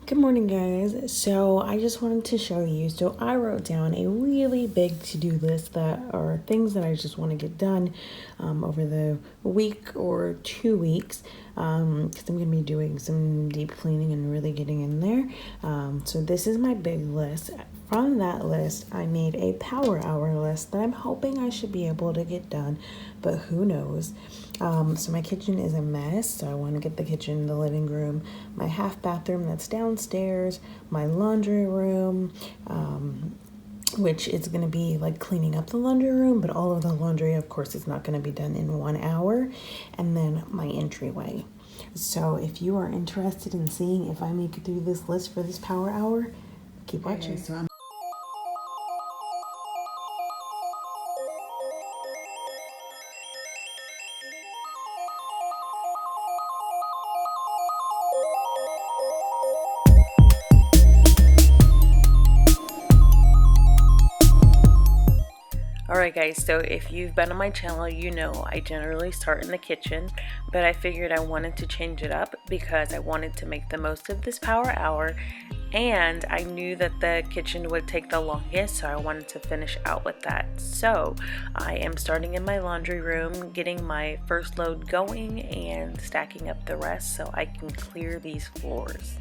Good morning, guys. So I just wanted to show you. So I wrote down a really big to-do list that are things that I just want to get done over the week or 2 weeks, because I'm going to be doing some deep cleaning and really getting in there. So this is my big list. From that list, I made a power hour list that I'm hoping I should be able to get done, but who knows. So my kitchen is a mess, so I want to get the kitchen, the living room, my half bathroom that's downstairs, my laundry room, which is going to be like cleaning up the laundry room, but all of the laundry, of course, is not going to be done in 1 hour, and then my entryway. So if you are interested in seeing if I make it through this list for this power hour, keep watching. Alright guys, so if you've been on my channel, you know I generally start in the kitchen, but I figured I wanted to change it up because I wanted to make the most of this power hour, and I knew that the kitchen would take the longest, so I wanted to finish out with that. So I am starting in my laundry room, getting my first load going and stacking up the rest so I can clear these floors.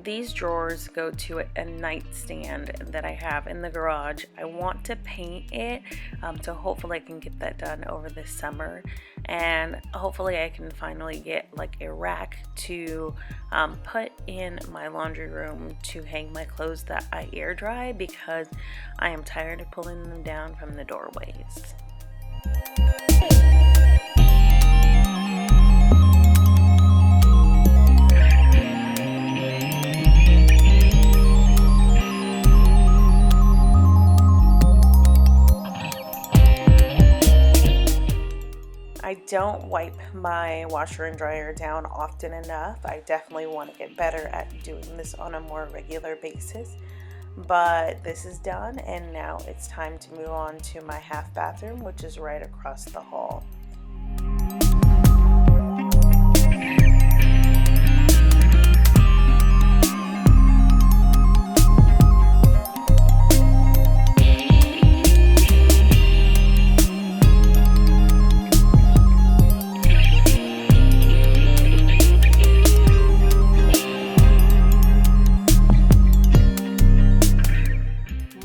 These drawers go to a nightstand that I have in the garage. I want to paint it, so hopefully I can get that done over this summer, and hopefully I can finally get like a rack to put in my laundry room to hang my clothes that I air dry, because I am tired of pulling them down from the doorways. I don't wipe my washer and dryer down often enough. I definitely want to get better at doing this on a more regular basis. But this is done, and now it's time to move on to my half bathroom, which is right across the hall.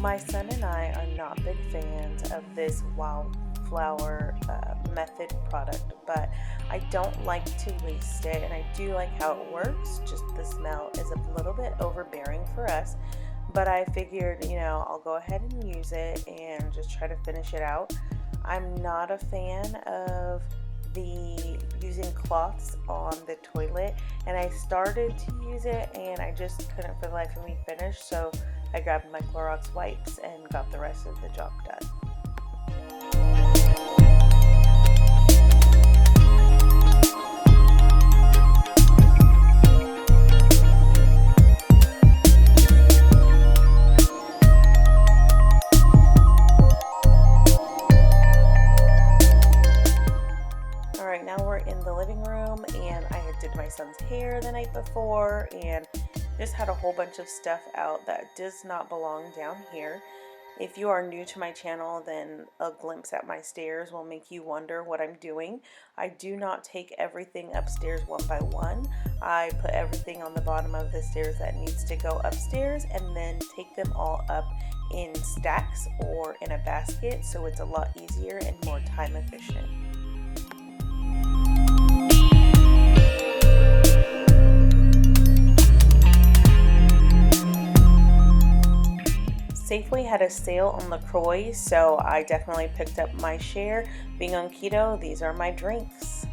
My son and I are not big fans of this wildflower method product, but I don't like to waste it, and I do like how it works. Just the smell is a little bit overbearing for us, but I figured, I'll go ahead and use it and just try to finish it out. I'm not a fan of the using cloths on the toilet, and I started to use it and I just couldn't for the life of me finish, so I grabbed my Clorox wipes and got the rest of the job done. Alright, now we're in the living room, and I did my son's hair the night before and just had a whole bunch of stuff out that does not belong down here. If you are new to my channel, then a glimpse at my stairs will make you wonder what I'm doing. I do not take everything upstairs one by one. I put everything on the bottom of the stairs that needs to go upstairs, and then take them all up in stacks or in a basket, so it's a lot easier and more time efficient. Safeway had a sale on LaCroix, so I definitely picked up my share. Being on keto, these are my drinks.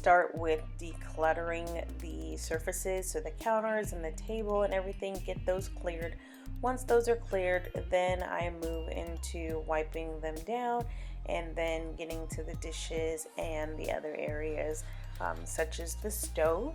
start with decluttering the surfaces, so the counters and the table and everything, get those cleared. Once those are cleared, then I move into wiping them down and then getting to the dishes and the other areas, such as the stove.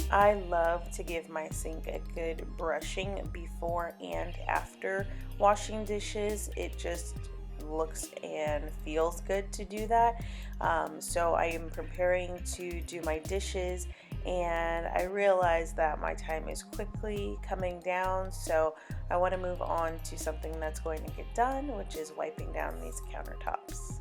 I love to give my sink a good brushing before and after washing dishes. It just looks and feels good to do that. So I am preparing to do my dishes, and I realize that my time is quickly coming down, so I want to move on to something that's going to get done, which is wiping down these countertops.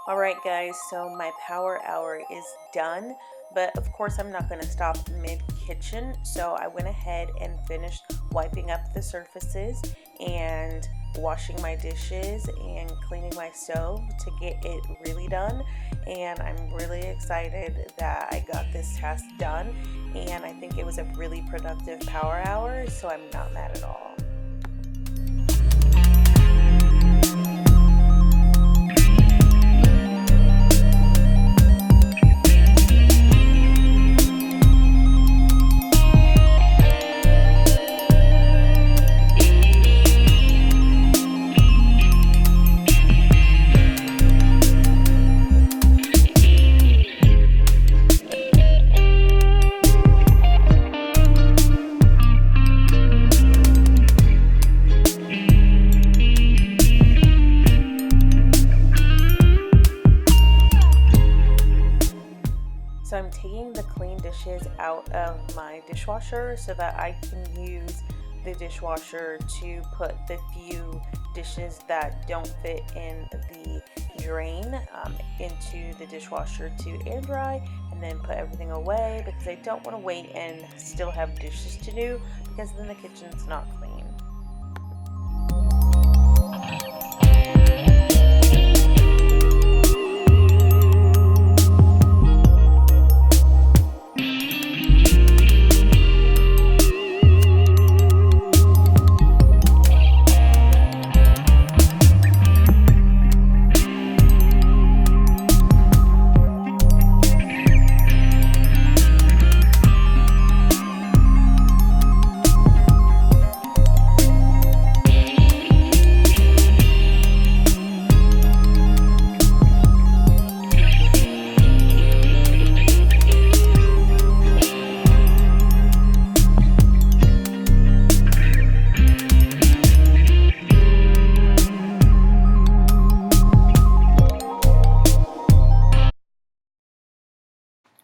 Alright guys, so my power hour is done, but of course I'm not going to stop mid-kitchen, so I went ahead and finished wiping up the surfaces and washing my dishes and cleaning my stove to get it really done. And I'm really excited that I got this task done, and I think it was a really productive power hour, so I'm not mad at all. So I'm taking the clean dishes out of my dishwasher so that I can use the dishwasher to put the few dishes that don't fit in the drain into the dishwasher to air dry, and then put everything away, because I don't want to wait and still have dishes to do, because then the kitchen's not clean.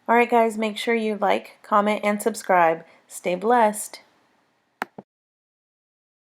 Alright guys, make sure you like, comment, and subscribe. Stay blessed.